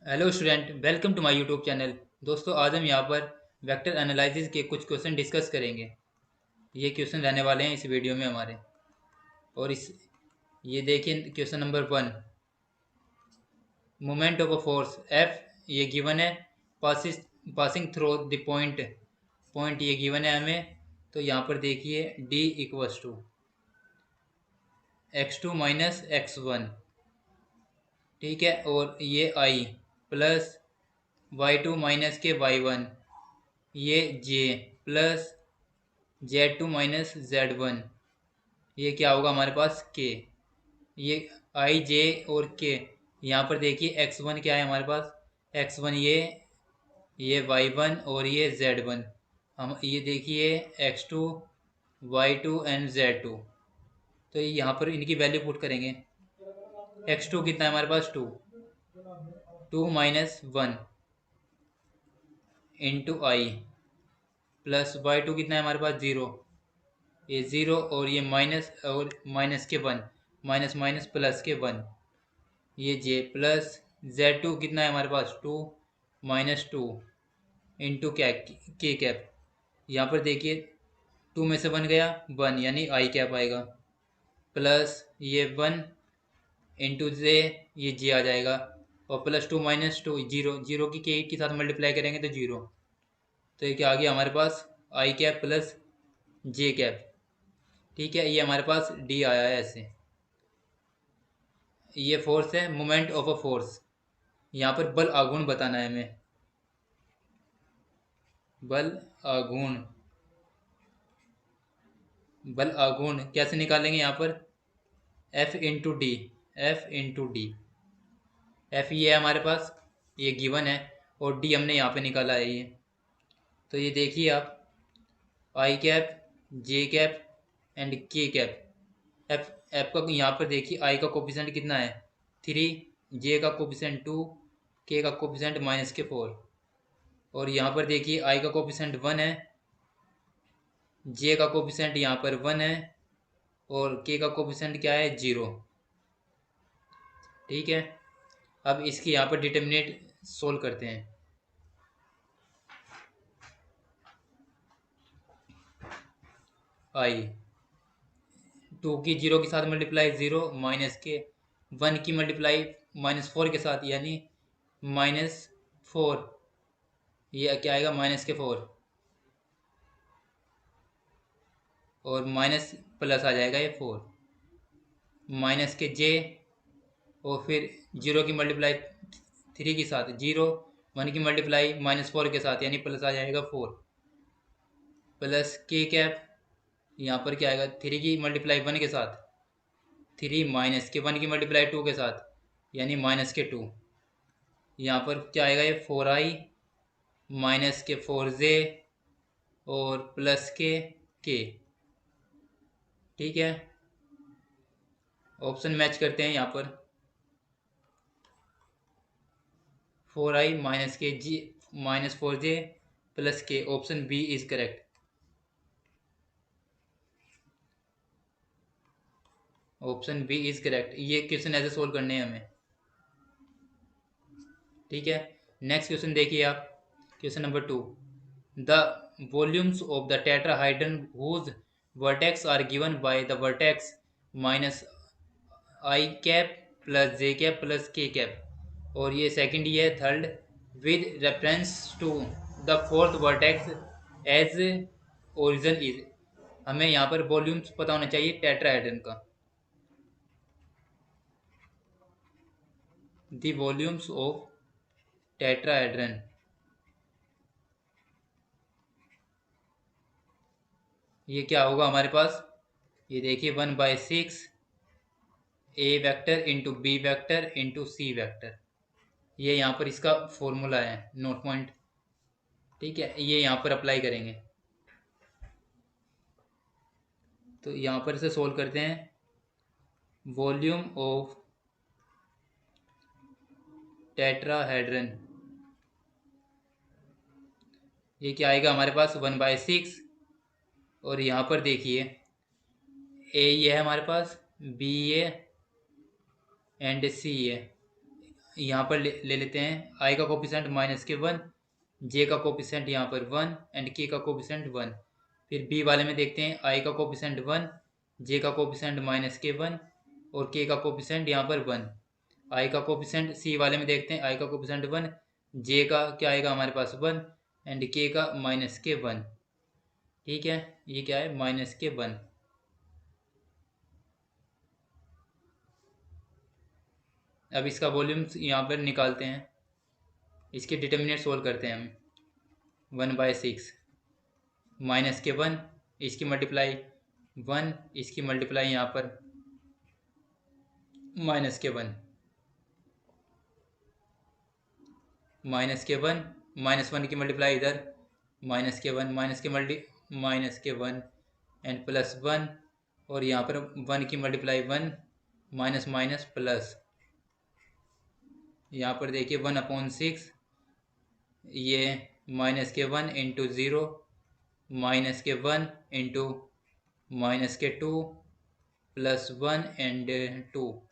Hello student, welcome to my YouTube channel. दोस्तों, आज हम यहाँ पर वेक्टर एनालिसिस के कुछ क्वेश्चन डिस्कस करेंगे। ये क्वेश्चन रहने वाले हैं इस वीडियो में हमारे। और इस ये देखिए question number 1। Moment of a force F ये गिवन है। Passing through the point point ये गिवन है हमें। तो यहाँ पर देखिए D equals to x2 minus x1। ठीक है, और ये आई प्लस y2 माइनस के y1, ये j plus Z2 minus Z1। ये क्या होगा हमारे पास k। ये आई जे और k। यहाँ पर देखिए x1 क्या है हमारे पास। x1 ये y1 और ये Z1। हम ये देखिए x2 y2 एंड Z2। तो यहाँ पर इनकी वैल्यू पुट करेंगे। x2 कितना है हमारे पास 2, 2 माइनस 1 इंटू आई प्लस y2 कितना है हमारे पास 0, ये 0 और ये माइनस के 1, माइनस माइनस प्लस के 1, ये j प्लस Z2 कितना है हमारे पास 2 माइनस 2 इंटू क्या के कैप। यहाँ पर देखिए 2 में से 1 गया 1 यानी आई कैप आएगा, प्लस ये 1 इंटू जे, ये जे आ जाएगा, और प्लस 2 माइनस 2 जीरो, जीरो की के के साथ मल्टीप्लाई करेंगे तो जीरो। तो ये क्या आ गया हमारे पास आई कैप प्लस जे कैप। ठीक है, ये हमारे पास डी आया है ऐसे। ये फोर्स है, मोमेंट ऑफ अ फोर्स। यहाँ पर बल आघूर्ण बताना है हमें। बल आघूर्ण, बल आघूर्ण कैसे निकालेंगे यहाँ पर। F into D, F into D. F ये है हमारे पास, ये गिवन है, और डी हमने यहाँ पे निकाला है ये। तो ये देखिए आप, आई कैप, जे कैप एंड के कैप। एफ एफ का यहाँ पर देखिए आई का कोफिशिएंट कितना है 3, जे का कोफिशिएंट 2, के का कोफिशिएंट माइनस के 4। और यहाँ पर देखिए आई का कोफिशिएंट 1 है, जे का कोफिशिएंट यहाँ पर 1 है, और के का कोफिशिएंट क्या है 0। ठीक है, अब इसकी यहाँ पर डिटर्मिनेट सोल्व करते हैं। आई 2 की 0 के साथ मल्टीप्लाई 0, माइनस के 1 की मल्टीप्लाई -4 के साथ यानी -4। ये क्या आएगा -4, और माइनस प्लस आ जाएगा ये 4, माइनस के जे, और फिर 0 की मल्टीप्लाई 3 के साथ 0, 1 की मल्टीप्लाई -4 के साथ यानी प्लस आ जाएगा 4, प्लस के कैप। यहाँ पर क्या आएगा 3 की मल्टीप्लाई 1 के साथ 3, माइनस के 1 की मल्टीप्लाई 2 के साथ यानी -2। यहाँ पर क्या आएगा ये 4i माइनस के 4j और प्लस के। ठीक है, ऑप्शन मैच करते हैं यहाँ पर। 4i माइनस के जी -4j plus k, option B is correct. Option B is correct. ये क्वेश्चन ऐसे सोल्व करने हैं हमें। ठीक है, नेक्स्ट क्वेश्चन देखिए आप। Question number 2। The volumes of the tetrahedron whose vertex are given by the vertex minus i cap plus j cap plus k cap. और ये सेकंड, ये third, with reference to the fourth vertex as origin is. हमें यहाँ पर volumes पता होना चाहिए tetrahedron का। द वॉल्यूम्स ऑफ टेट्राहेड्रन, ये क्या होगा हमारे पास। ये देखिए 1/6 a vector into b vector into c vector. ये यहाँ पर इसका फॉर्मूला है, नोट पॉइंट। ठीक है, ये यहाँ पर अप्लाई करेंगे। तो यहाँ पर इसे सोल्व करते हैं। वॉल्यूम ऑफ टेट्राहेड्रन, ये क्या आएगा हमारे पास 1/6, और यहाँ पर देखिए ए ये है हमारे पास, बी ये एंड सी ये। यहाँ पर ले लेते हैं आई का कोफिशेंट -1, जे का कोफिशेंट यहाँ पर 1 एंड के का कोफिशेंट 1। फिर बी वाले में देखते हैं आई का कोफिशेंट 1, जे का कोफिशेंट -1 और के का कोफिशेंट यहाँ पर 1। आई का कोफिशेंट सी वाले में देखते हैं आई का कोफिशेंट 1, जे का क्या आएगा हमारे पास 1 एंड के का -1। ठीक है, ये क्या है -1। अब इसका वॉल्यूम यहाँ पर निकालते हैं, इसके डिटर्मिनेंट सोल्व करते हैं हम। 1/6 -1, इसकी मल्टीप्लाई 1, इसकी मल्टीप्लाई यहाँ पर -1, -1 की मल्टीप्लाई इधर -1, -1 एंड +1 और यहाँ पर 1 की मल्टीप्लाई 1 माइनस प्लस, यहाँ पर देखिए 1/6, ये -1 इंटू 0, -1 इंटू -2 +1 एंड 2,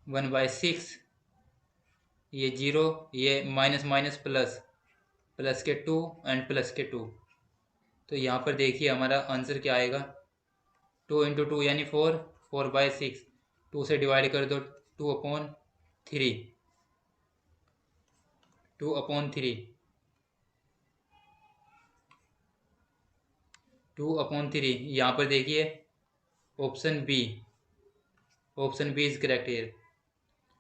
1/6, ये 0, ये माइनस प्लस के 2 एंड +2। तो यहाँ पर देखिए हमारा आंसर क्या आएगा, 2 इंटू 2 यानी 4, 4/6, 2 से डिवाइड कर दो 2/3, 2/3, 2/3। यहाँ पर देखिए option B is correct here.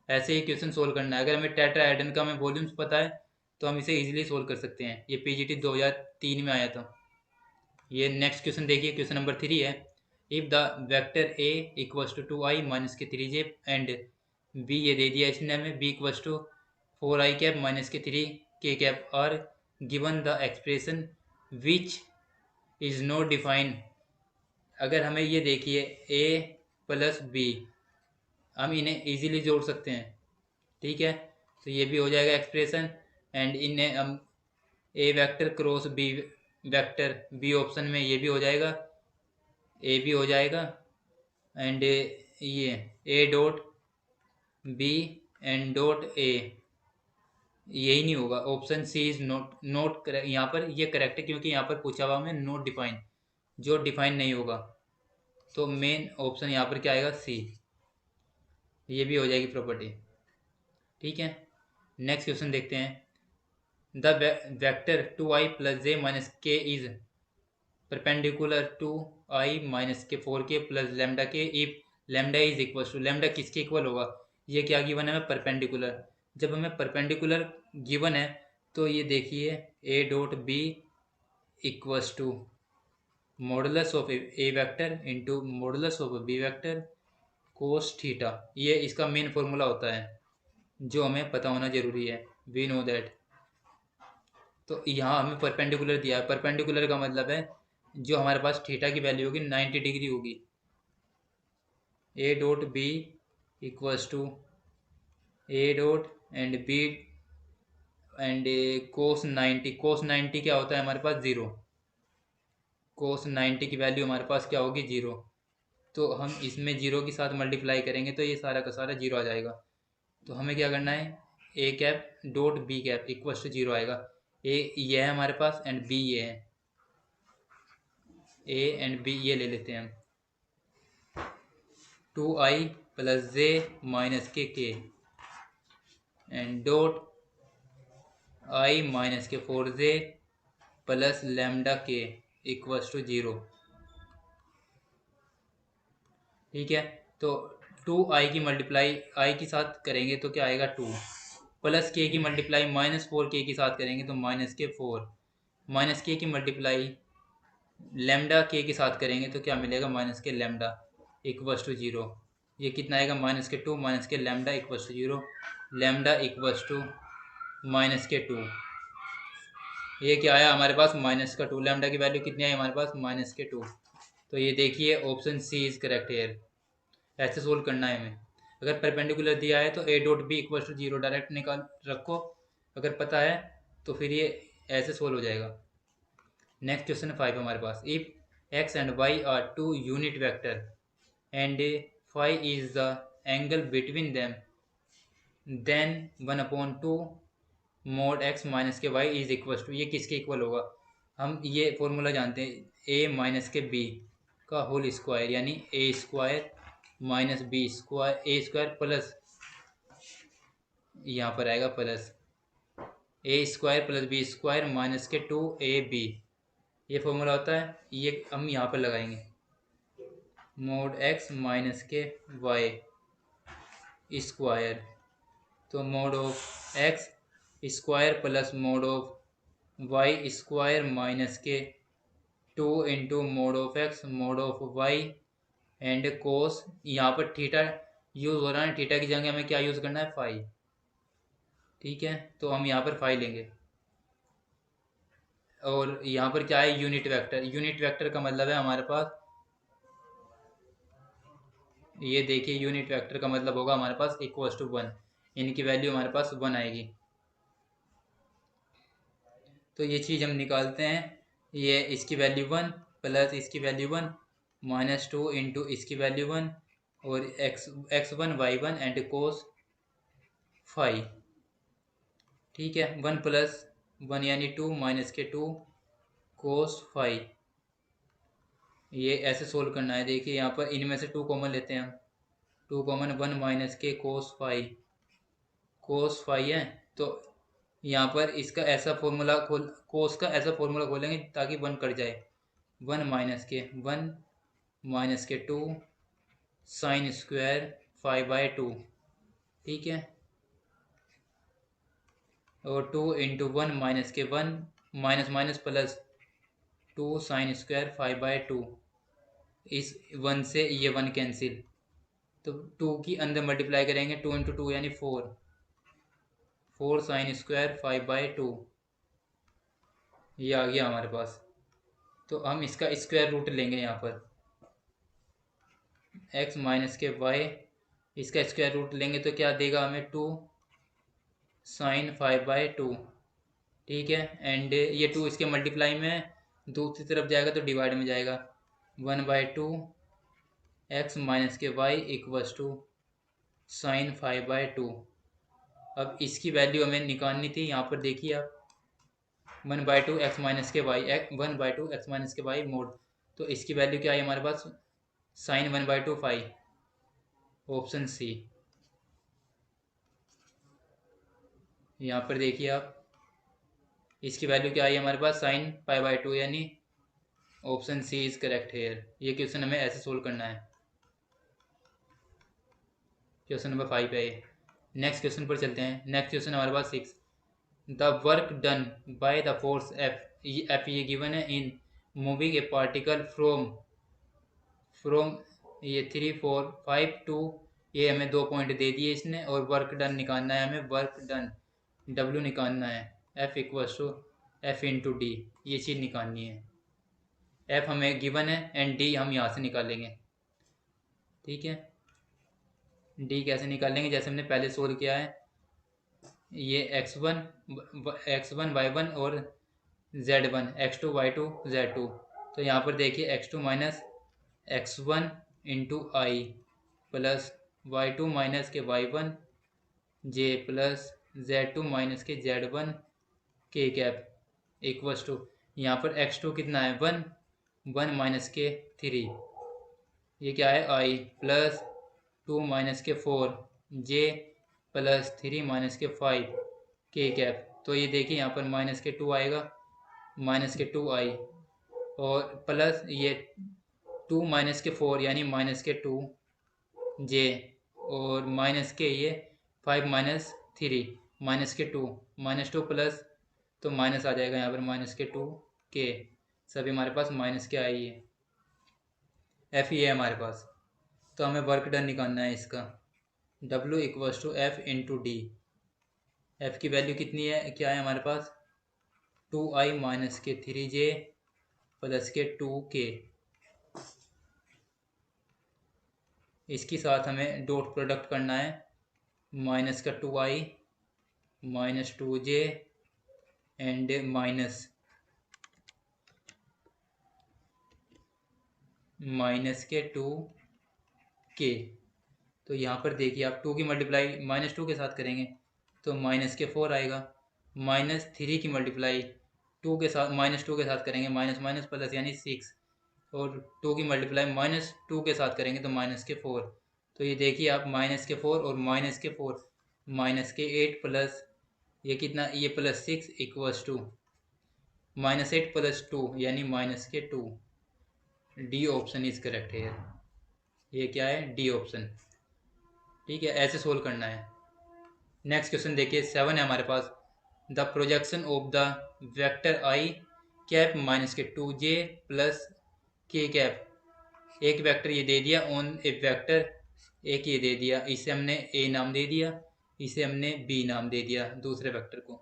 ऐसे ही क्वेश्चन सोल्व करना है। अगर हमें टेट्राहेड्रन का हमें वॉल्यूम्स पता है तो हम इसे इजीली सोल्व कर सकते हैं। ये पीजीटी 2003 में आया था। ये नेक्स्ट क्वेश्चन देखिए, क्वेश्चन नंबर 3 है। If the vector A equals to 2i minus k 3j and B, ये दे दिया इसने हमें, B equals to 4i cap minus k 3k cap are given the expression which is not defined. अगर हमें ये देखिए a प्लस बी, हम इन्हें इजीली जोड़ सकते हैं। ठीक है, तो ये भी हो जाएगा एक्सप्रेशन एंड इन्हें हम a vector cross b vector, B option में ये भी हो जाएगा, ए भी हो जाएगा एंड ये A dot B and dot A, यही नहीं होगा। Option C is not correct. यहाँ पर ये करेक्ट है क्योंकि यहाँ पर पूछा हुआ हमें नॉट डिफाइन, जो डिफाइन नहीं होगा। तो मेन ऑप्शन यहाँ पर क्या आएगा, सी। ये भी हो जाएगी प्रॉपर्टी। ठीक है, नेक्स्ट क्वेश्चन देखते हैं। The vector 2i plus j minus k is perpendicular to i minus k 4k plus lambda k if lambda is equal to, lambda किसके इक्वल होगा, ये क्या गिवन है हमें, परपेंडिकुलर। जब हमें परपेंडिकुलर गिवन है तो ये देखिए a dot B equals to modulus of A vector into modulus of B vector cos theta. ये इसका मेन फॉर्मूला होता है जो हमें पता होना जरूरी है, वी नो दैट। तो यहाँ हमें परपेंडिकुलर दिया है, परपेंडिकुलर का मतलब है जो हमारे पास थीटा की वैल्यू होगी 90 डिग्री होगी। A dot B equals to A dot and B and cos 90, cos 90 क्या होता है हमारे पास, 0। कोस 90 की वैल्यू हमारे पास क्या होगी, 0। तो हम इसमें 0 के साथ मल्टीप्लाई करेंगे तो ये सारा का सारा 0 आ जाएगा। तो हमें क्या करना है, a cap dot b cap equals to 0 आएगा। ए ये है हमारे पास एंड बी ये है, ए एंड बी ये ले लेते हैं हम। 2i प्लस जे माइनस के एंड डॉट i माइनस के 4j प्लस लेमडा के इक्वल्स टू 0। ठीक है, तो 2i की मल्टीप्लाई i के साथ करेंगे तो क्या आएगा 2, प्लस के की मल्टीप्लाई -4k के साथ करेंगे तो -4, माइनस के की मल्टीप्लाई लेमडा के साथ करेंगे तो क्या मिलेगा, minus k lambda equals to 0। ये कितना आएगा, -2 minus k lambda equals to 0, lambda equals to -2। ये क्या आया हमारे पास, -2। लेमडा की वैल्यू कितनी आई हमारे पास, -2। तो ये देखिए option C is correct here. ऐसे सोल्व करना है हमें। अगर परपेंडिकुलर दिया है तो A dot B equals to 0 direct निकाल रखो, अगर पता है तो फिर ये ऐसे सोल्व हो जाएगा। नेक्स्ट क्वेश्चन 5 हमारे पास। If x and y are 2 unit vector and phi is the angle between them then 1/2 mod x minus के वाई इज इक्वल टू, ये किसके इक्वल होगा? हम ये फॉर्मूला जानते हैं, a माइनस के b का होल स्क्वायर, यानी a square minus b square, a square plus, यहाँ पर आएगा plus a square plus b square minus के 2ab, ये फॉर्मूला होता है। ये हम यहाँ पर लगाएंगे, मोड x माइनस के y स्क्वायर, तो mode of x square plus mode of y square minus के 2 into mod of x mode of y and cos, यहाँ पर थीटा यूज हो रहा है, थीटा की जगह हमें क्या यूज करना है? फाई। ठीक है, तो हम यहाँ पर फाई लेंगे। और यहाँ पर क्या है? Unit vector. यूनिट वेक्टर का मतलब है हमारे पास, ये देखिए यूनिट वेक्टर का मतलब होगा हमारे पास इक्वल्स टू 1, इनकी वैल्यू हमारे पास 1 आएगी। तो ये चीज़ हम निकालते हैं, ये इसकी वैल्यू 1 प्लस इसकी वैल्यू 1 माइनस 2 इंटू इसकी वैल्यू 1 और x1 y1 and cos phi. ठीक है, 1 प्लस 1 यानी 2 माइनस के 2 कोस फाई, ये ऐसे सोल्व करना है। देखिए यहाँ पर इनमें से 2 कॉमन लेते हैं हम, 2 कॉमन, 1 माइनस के कोस फाई है, तो यहाँ पर इसका ऐसा फॉर्मूला कोस का ऐसा फॉर्मूला खोलेंगे ताकि 1 कट जाए, 1 माइनस के 2 साइन स्क्वायर 5/2। ठीक है, और 2 इंटू 1 माइनस के 1 minus minus plus 2 sine square 5/2, इस 1 से ये 1 कैंसिल, तो 2 की अंदर मल्टीप्लाई करेंगे, 2 इंटू 2 यानी 4 साइन स्क्वायर 5/2, ये आ गया हमारे पास। तो हम इसका स्क्वायर रूट लेंगे यहाँ पर, x माइनस के y, इसका स्क्वायर रूट लेंगे तो क्या देगा हमें? 2 साइन 5/2। ठीक है, एंड ये 2 इसके मल्टीप्लाई में दूसरी तरफ जाएगा तो डिवाइड में जाएगा, 1/2 x माइनस के y इक्वल्स टू साइन 5/2। अब इसकी वैल्यू हमें निकालनी थी, यहाँ पर देखिए आप, 1/2 x माइनस के वाई, 1/2 x माइनस के वाई मोड, तो इसकी वैल्यू क्या है हमारे पास? Sine 1/2 phi, option C. यहाँ पर देखिए आप, इसकी वैल्यू क्या आई हमारे पास? साइन 5/2, यानी option C is correct here. ये क्वेश्चन हमें ऐसे सोल्व करना है। क्वेश्चन नंबर 5 पे आइए, नेक्स्ट क्वेश्चन पर चलते हैं। नेक्स्ट क्वेश्चन हमारे पास 6, the work done by the force F ये गिवन है in moving A particle from ये 3 4 5 2, ये हमें 2 पॉइंट दे दिए इसने, और वर्क डन निकालना है हमें, वर्क डन W निकालना है, F equals to F into D, ये चीज़ निकालनी है। F हमें गिवन है एंड D हम यहाँ से निकालेंगे। ठीक है, D कैसे निकालेंगे? जैसे हमने पहले सोल्व किया है, ये x1 y1 और z1, x2 y2 z2, तो यहाँ पर देखिए x2 माइनस x1 इंटू आई प्लस y2 माइनस के y1 j plus z2 minus के z1 के कैप इक्वल्स टू, यहाँ पर x2 कितना है? 1 माइनस के 3, ये क्या है? i प्लस 2 माइनस के 4 j प्लस 3 माइनस के 5 के कैप, तो ये देखिए यहाँ पर माइनस के 2 आएगा, माइनस के 2 आई, और प्लस ये 2 माइनस के 4 यानी माइनस के 2 j, और माइनस के ये 5 माइनस 3 माइनस के 2 माइनस 2 प्लस, तो माइनस आ जाएगा यहाँ पर माइनस के 2 के, सभी हमारे पास माइनस के आई है, एफ ही है हमारे पास। तो हमें वर्क डन निकालना है इसका, W equals to F into D. F की वैल्यू कितनी है? क्या है हमारे पास? 2i minus k 3j plus के 2k, इसके साथ हमें डॉट प्रोडक्ट करना है, माइनस का 2i minus 2j and minus के 2k, तो यहाँ पर देखिए आप 2 की मल्टीप्लाई -2 के साथ करेंगे तो -4 आएगा। -3 की मल्टीप्लाई 2 के साथ -2 के साथ करेंगे माइनस माइनस प्लस यानी 6, और 2 की मल्टीप्लाई -2 के साथ करेंगे तो -4। तो ये देखिए आप -4 और -4 -8 प्लस ये कितना, ये +6 इक्वल्स टू -8 + 2 यानी -2। डी ऑप्शन इज करेक्ट है। ये क्या है, डी ऑप्शन। ठीक है, ऐसे सोल्व करना है। नेक्स्ट क्वेश्चन देखिए 7 है हमारे पास। The projection of the vector i cap -2j plus k cap. एक वेक्टर ये दे दिया ऑन ए वेक्टर, एक ये दे दिया, इसे हमने ए नाम दे दिया, इसे हमने बी नाम दे दिया दूसरे वेक्टर को।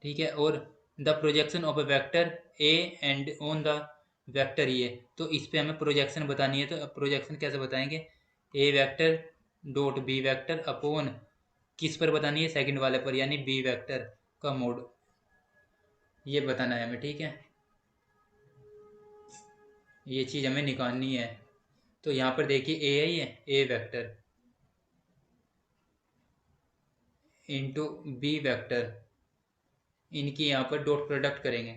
ठीक है, और the projection of a vector A and on the vector ये, तो इस पे हमें प्रोजेक्शन बतानी है। तो प्रोजेक्शन कैसे बताएंगे, a vector dot b vector upon किस पर बतानी है, सेकंड वाले पर, यानी बी वेक्टर का मोड, ये बताना है हमें। ठीक है, ये चीज़ हमें निकालनी है। तो यहाँ पर देखिए ए है, ये ए वेक्टर इंटू बी वेक्टर, इनकी यहाँ पर डॉट प्रोडक्ट करेंगे।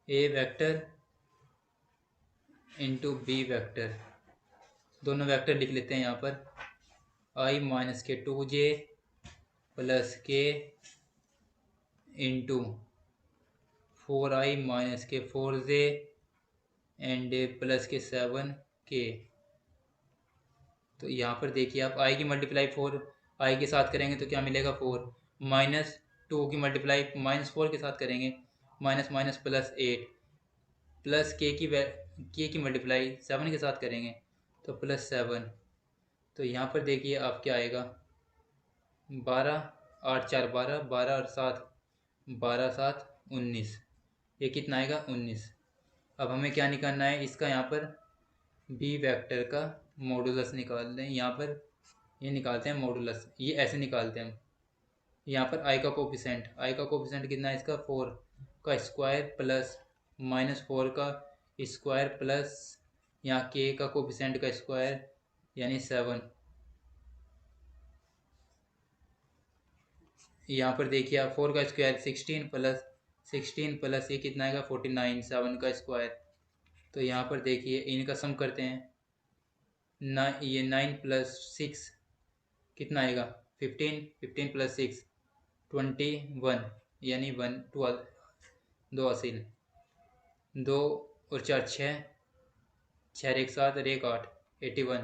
ए वेक्टर इंटू बी वेक्टर, दोनों वेक्टर लिख लेते हैं यहाँ पर। आई -2j प्लस के into 4i -4j and plus के 7k। तो यहाँ पर देखिए आप आई की मल्टीप्लाई 4 आई के साथ करेंगे तो क्या मिलेगा 4, -2 की मल्टीप्लाई -4 के साथ करेंगे माइनस माइनस +8, प्लस के की मल्टीप्लाई 7 के साथ करेंगे तो +7। तो यहाँ पर देखिए आप क्या आएगा, 12 8 4 12, 12 और 7 12 7 19, ये कितना आएगा 19। अब हमें क्या निकालना है इसका, यहाँ पर बी वेक्टर का मॉडुलस निकाल दें। यहाँ पर ये निकालते हैं मॉडुलस, ये ऐसे निकालते हैं हम। यहाँ पर आई का कोफिशेंट कितना है इसका, 4 का स्क्वायर प्लस -4 का स्क्वायर प्लस यहाँ के का कोफिशेंट का स्क्वायर यानी 7। यहाँ पर देखिए आप 4 का स्क्वायर 16 प्लस ये कितना आएगा 49, 7 का स्क्वायर। तो यहाँ पर देखिए इनका सम करते हैं ना, ये 9 + 6 कितना आएगा 15, 15 + 6 21 यानी 1 12, 2 असील, 2 और 4 6, 6 और 1 7 और 1 8, 81।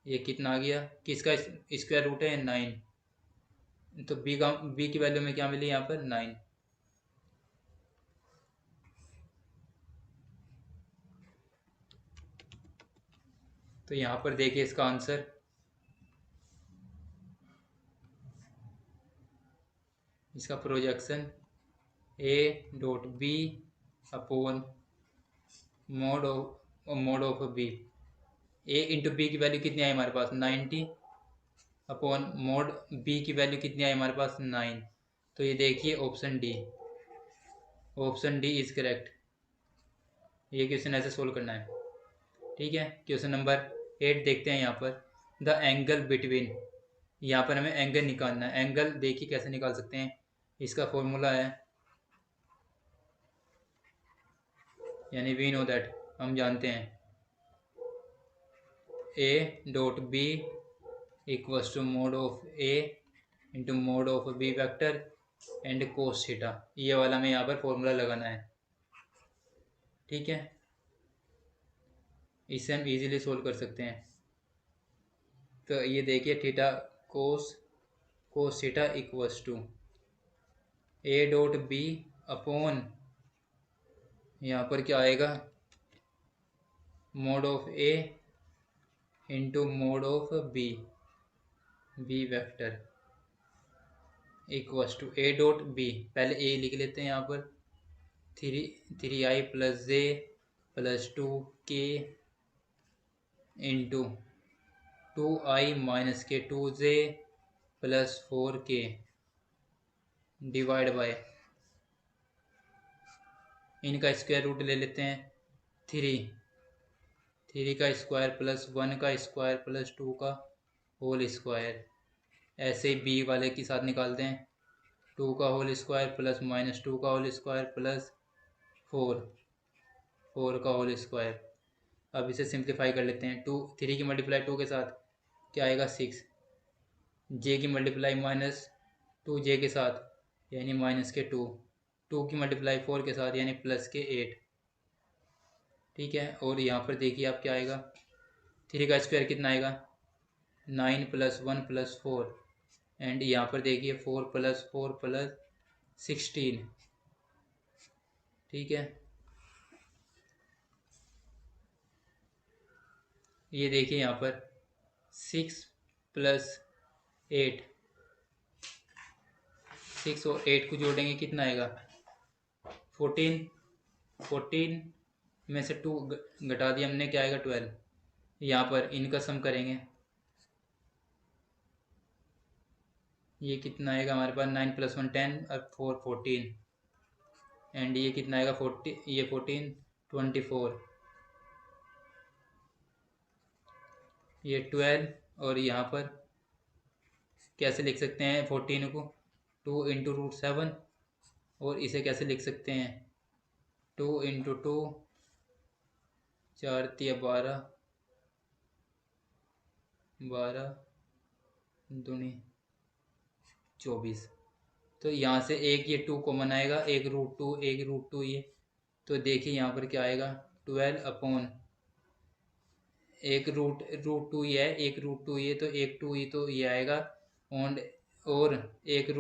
ये कितना आ गया, किसका स्क्वायर रूट है 9, तो बी की वैल्यू में क्या मिली यहाँ पर 9। तो यहाँ पर देखिए इसका आंसर, इसका projection A dot B upon mod of B, A into B की वैल्यू कितनी आई हमारे पास 90 अपॉन मोड बी की वैल्यू कितनी आई हमारे पास 9। तो ये देखिए ऑप्शन डी इज करेक्ट। ये क्वेश्चन ऐसे सोल्व करना है। ठीक है, क्वेश्चन नंबर 8 देखते हैं। यहाँ पर द एंगल बिटवीन, यहाँ पर हमें एंगल निकालना है। एंगल देखिए कैसे निकाल सकते हैं, इसका फॉर्मूला है, यानी वी नो दैट, हम जानते हैं A dot B equals to mod of A into mod of B vector and cos theta. ये वाला हमें यहाँ पर फॉर्मूला लगाना है। ठीक है, इससे हम इजीली सोल्व कर सकते हैं। तो ये देखिए theta cos theta equals to A dot B upon, यहाँ पर क्या आएगा mod of A into mod of B vector equals to A dot B, पहले ए लिख लेते हैं यहाँ पर, 3i + j + 2k into 2i - 2j + 4k divide by इनका स्क्वायर रूट ले लेते हैं 3, 3 का स्क्वायर प्लस 1 का स्क्वायर प्लस 2 का होल स्क्वायर। ऐसे ही बी वाले के साथ निकालते हैं 2 का होल स्क्वायर प्लस -2 का होल स्क्वायर प्लस 4 का होल स्क्वायर। अब इसे सिंप्लीफाई कर लेते हैं। 3 की मल्टीप्लाई 2 के साथ क्या आएगा 6, जे की मल्टीप्लाई -2 जे के साथ यानी -2, 2 की मल्टीप्लाई 4 के साथ यानी +8। ठीक है, और यहाँ पर देखिए आप क्या आएगा, 3 का स्क्वायर कितना आएगा 9 + 1 + 4, एंड यहाँ पर देखिए 4 + 4 + 16। ठीक है, ये देखिए यहाँ पर 6 + 8, 6 और 8 को जोड़ेंगे कितना आएगा 14, 14 में से 2 घटा दिया हमने, क्या आएगा 12। यहाँ पर इनका सम करेंगे, ये कितना आएगा हमारे पास 9 + 1 10 और 4 14, एंड ये कितना आएगा 40, ये 14 24, ये 12, और यहाँ पर कैसे लिख सकते हैं 14 को 2 × √7, और इसे कैसे लिख सकते हैं 2 × 2, 4 × 12, 12 दूनी 24। तो यहाँ से एक ये 2 कॉमन आएगा, एक √2, एक √2 ये, तो देखिए यहाँ पर क्या आएगा 12 अपॉन एक √2 ये है, एक √2 ये, तो एक 2 ये तो ये आएगा, और एक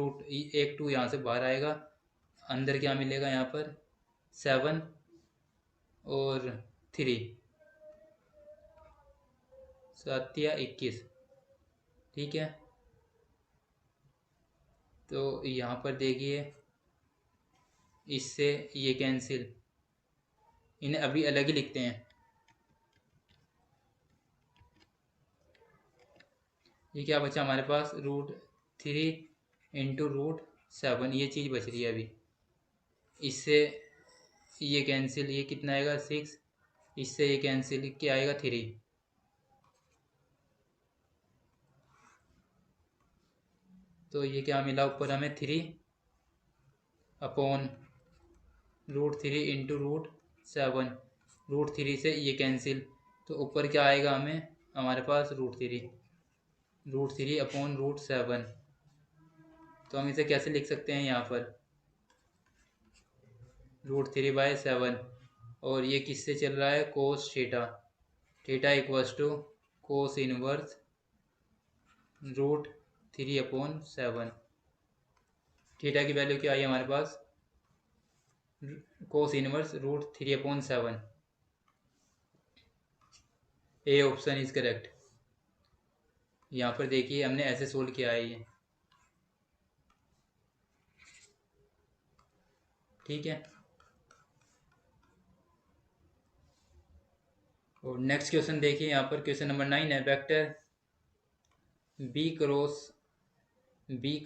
2 यहाँ से बाहर आएगा, अंदर क्या मिलेगा यहाँ पर 7 और 3, 7 या 21। ठीक है, तो यहाँ पर देखिए इससे ये कैंसिल, इन्हें अभी अलग ही लिखते हैं। ये क्या बचा हमारे पास √3 × √7, ये चीज़ बच रही है अभी। इससे ये कैंसिल, ये कितना आएगा 6, इससे ये कैंसिल, क्या आएगा 3। तो ये क्या मिला ऊपर हमें 3 अपॉन √3 × √7, √3 से ये कैंसिल, तो ऊपर क्या आएगा हमें हमारे पास √3 अपॉन √7। तो हम इसे कैसे लिख सकते हैं यहाँ पर √3/7, और ये किससे चल रहा है cos theta, theta equals to cos inverse √3/7। थीटा की वैल्यू क्या आई हमारे पास cos inverse √3/7। A option is correct. यहाँ पर देखिए हमने ऐसे सोल्व किया है ये। ठीक है, और नेक्स्ट क्वेश्चन देखिए यहाँ पर क्वेश्चन नंबर 9 है, vector B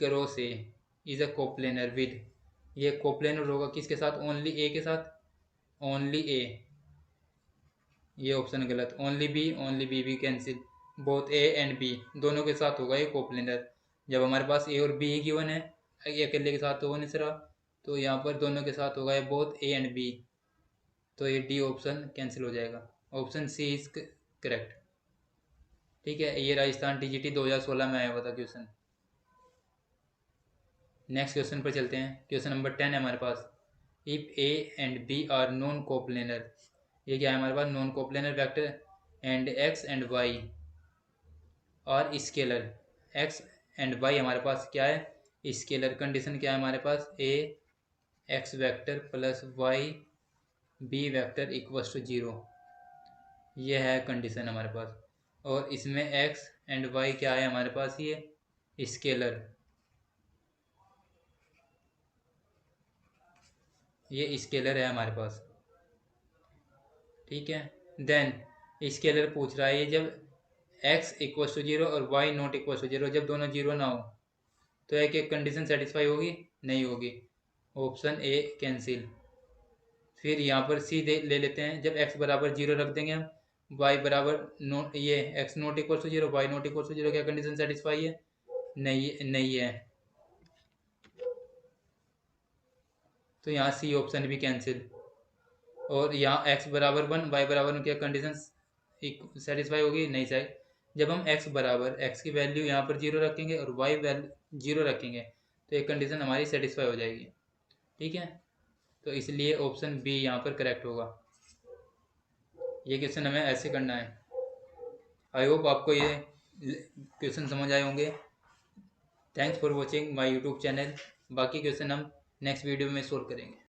cross A is a coplanar with, ये कोप्लेनर होगा किसके साथ, ओनली ए के साथ, ओनली ए, ये ऑप्शन गलत, ओनली बी भी cancel, both A and B दोनों के साथ होगा ये कोप्लेनर। जब हमारे पास ए और बी ही गिवन है, ये अकेले के साथ तो हो नहीं सरा, तो यहाँ पर दोनों के साथ होगा ये बोथ ए एंड बी, तो ये डी ऑप्शन कैंसिल हो जाएगा, ऑप्शन सी इज करेक्ट। ठीक है, ये राजस्थान टीजीटी 2016 में आया हुआ था क्वेश्चन। नेक्स्ट क्वेश्चन पर चलते हैं, क्वेश्चन नंबर 10 है हमारे पास, if a and b are non coplanar, ये क्या है हमारे पास non coplanar vector, and x and y are scalar, x and y हमारे पास क्या है स्केलर, कंडीशन क्या है हमारे पास a x vector plus y b vector equals to 0, ये है कंडीशन हमारे पास, और इसमें एक्स एंड वाई क्या है हमारे पास ये स्केलर, ये स्केलर है हमारे पास। ठीक है, देन स्केलर पूछ रहा है ये जब x इक्वल टू 0 और y नॉट इक्वल टू 0, जब दोनों 0 ना हो तो एक एक कंडीशन सेटिस्फाई होगी, नहीं होगी, ऑप्शन ए कैंसिल। फिर यहाँ पर सी ले लेते हैं। जब x बराबर 0 रख देंगे हम, y बराबर ये x not equal to 0, y not equal to 0, क्या कंडीशन सेटिस्फाई है? नहीं है। तो यहाँ सी ऑप्शन भी कैंसिल। और यहाँ x बराबर 1, वाई बराबर 1, क्या कंडीशन सेटिस्फाई होगी? नहीं सही। जब हम x बराबर x की वैल्यू यहाँ पर 0 रखेंगे और y वैल्यू 0 रखेंगे तो एक कंडीशन हमारी सेटिस्फाई हो जाएगी। ठीक है, तो इसलिए ऑप्शन बी यहाँ पर करेक्ट होगा। ये क्वेश्चन हमें ऐसे करना है। आई होप आपको ये क्वेश्चन समझ आए होंगे। Thanks for watching my YouTube channel. बाकी क्वेश्चन हम नेक्स्ट वीडियो में सोल्व करेंगे।